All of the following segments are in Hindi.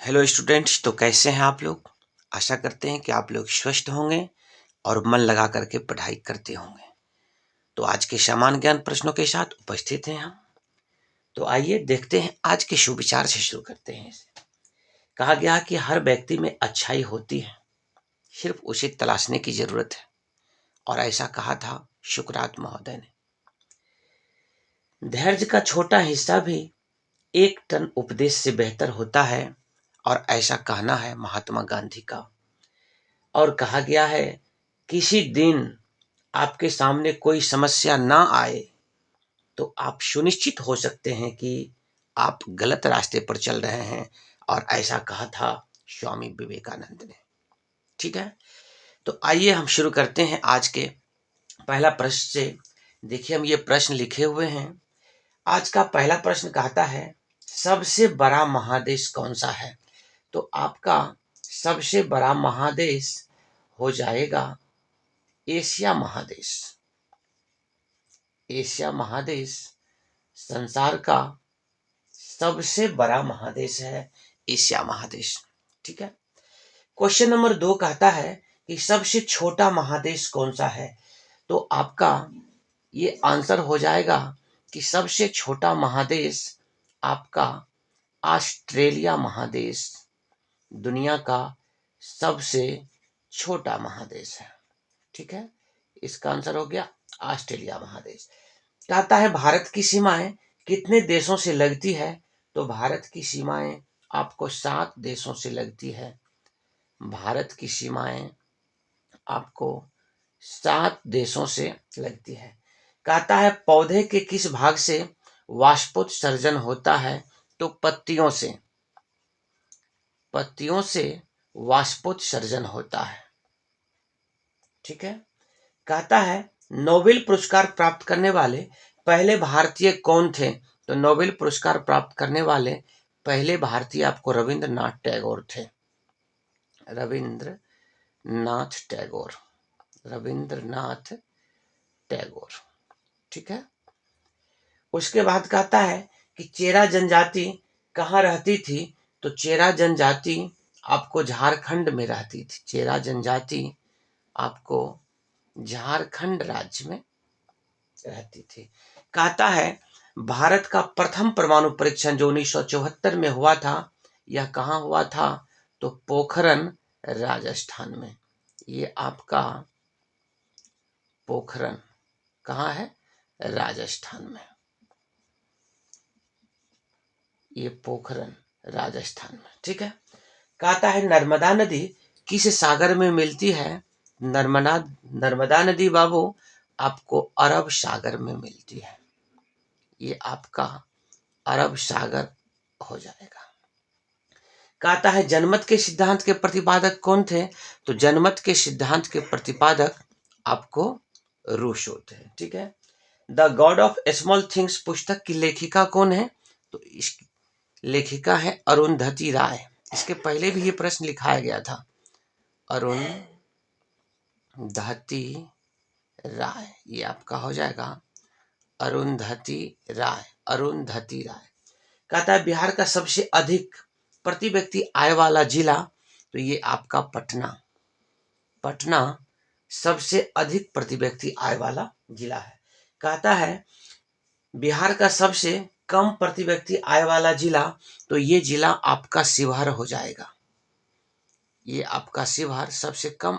हेलो स्टूडेंट्स, तो कैसे हैं आप लोग। आशा करते हैं कि आप लोग स्वस्थ होंगे और मन लगा करके पढ़ाई करते होंगे। तो आज के सामान्य ज्ञान प्रश्नों के साथ उपस्थित हैं हम। तो आइए देखते हैं, आज के सुविचार से शुरू करते हैं इसे। कहा गया कि हर व्यक्ति में अच्छाई होती है, सिर्फ उसे तलाशने की जरूरत है। और ऐसा कहा था सुकरात महोदय ने। धैर्य का छोटा हिस्सा भी 1 टन उपदेश से बेहतर होता है, और ऐसा कहना है महात्मा गांधी का। और कहा गया है, किसी दिन आपके सामने कोई समस्या ना आए तो आप सुनिश्चित हो सकते हैं कि आप गलत रास्ते पर चल रहे हैं। और ऐसा कहा था स्वामी विवेकानंद ने। ठीक है, तो आइए हम शुरू करते हैं आज के पहला प्रश्न से। देखिए, हम ये प्रश्न लिखे हुए हैं। आज का पहला प्रश्न कहता है, सबसे बड़ा महादेश कौन सा है। तो आपका सबसे बड़ा महादेश हो जाएगा एशिया महादेश। एशिया महादेश संसार का सबसे बड़ा महादेश है, एशिया महादेश। ठीक है। क्वेश्चन नंबर 2 कहता है कि सबसे छोटा महादेश कौन सा है। तो आपका ये आंसर हो जाएगा कि सबसे छोटा महादेश आपका ऑस्ट्रेलिया महादेश दुनिया का सबसे छोटा महादेश है। ठीक है, इसका आंसर हो गया ऑस्ट्रेलिया महादेश। कहता है, भारत की सीमाएं कितने देशों से लगती है। तो भारत की सीमाएं आपको 7 देशों से लगती है। भारत की सीमाएं आपको 7 देशों से लगती है। कहता है, पौधे के किस भाग से वाष्पोत्सर्जन होता है। तो पत्तियों से। पत्तियों से वाष्पोत्सर्जन होता है। ठीक है। कहता है, नोबेल पुरस्कार प्राप्त करने वाले पहले भारतीय कौन थे। तो नोबेल पुरस्कार प्राप्त करने वाले पहले भारतीय आपको रविंद्रनाथ टैगोर थे। रविंद्रनाथ टैगोर। रविंद्रनाथ टैगोर। ठीक है। उसके बाद कहता है कि चेरा जनजाति कहाँ रहती थी। तो चेरा जनजाति आपको झारखंड में रहती थी। चेरा जनजाति आपको झारखंड राज्य में रहती थी। कहता है, भारत का प्रथम परमाणु परीक्षण जो 1974 में हुआ था, यह कहाँ हुआ था। तो पोखरन राजस्थान में। ये आपका पोखरन कहाँ है, राजस्थान में। ये पोखरन राजस्थान में। ठीक है। कहता है, नर्मदा नदी किस सागर में मिलती है। नर्मदा नदी बाबू आपको अरब सागर में मिलती है। ये आपका अरब सागर हो जाएगा। कहता है, जनमत के सिद्धांत के प्रतिपादक कौन थे। तो जनमत के सिद्धांत के प्रतिपादक आपको रूसो थे। ठीक है। The God of small things पुस्तक की लेखिका कौन है। तो इस लेखिका है अरुंधति राय। इसके पहले भी ये प्रश्न लिखाया गया था, अरुंधति राय। ये आपका हो जाएगा अरुंधति राय। अरुंधति राय। कहता है, बिहार का सबसे अधिक प्रति व्यक्ति आय वाला जिला। तो ये आपका पटना। पटना सबसे अधिक प्रति व्यक्ति आय वाला जिला है। कहता है, बिहार का सबसे कम प्रति व्यक्ति आय वाला जिला। तो ये जिला आपका शिवहर हो जाएगा। ये आपका शिवहर सबसे कम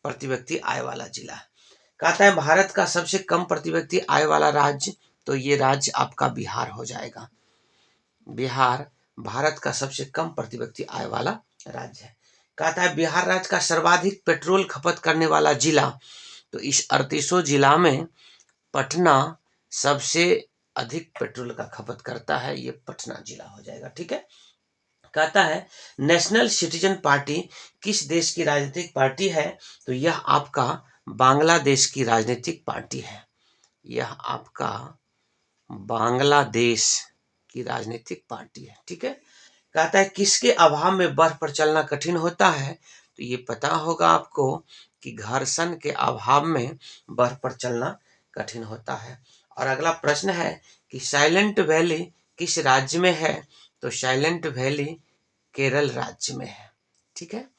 प्रति व्यक्ति आय वाला जिला है। कहता है, भारत का सबसे कम प्रति व्यक्ति आय वाला राज्य। तो ये राज्य आपका बिहार हो जाएगा। बिहार भारत का सबसे कम प्रति व्यक्ति आय वाला राज्य है। कहता है, बिहार राज्य का सर्वाधिक पेट्रोल खपत करने वाला जिला। तो इस 38 जिला में पटना सबसे अधिक पेट्रोल का खपत करता है। ये पटना जिला हो जाएगा। ठीक है। कहता है, नेशनल सिटीजन पार्टी किस देश की राजनीतिक पार्टी है। तो यह आपका बांग्लादेश की राजनीतिक पार्टी है। यह आपका बांग्लादेश की राजनीतिक पार्टी है। ठीक है। कहता है, किसके अभाव में बर्फ पर चलना कठिन होता है। तो ये पता होगा आपको कि घर्षण के अभाव में बर्फ पर चलना कठिन होता है। और अगला प्रश्न है कि साइलेंट वैली किस राज्य में है। तो साइलेंट वैली केरल राज्य में है। ठीक है,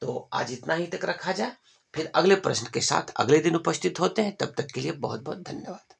तो आज इतना ही तक रखा जाए, फिर अगले प्रश्न के साथ अगले दिन उपस्थित होते हैं। तब तक के लिए बहुत बहुत धन्यवाद।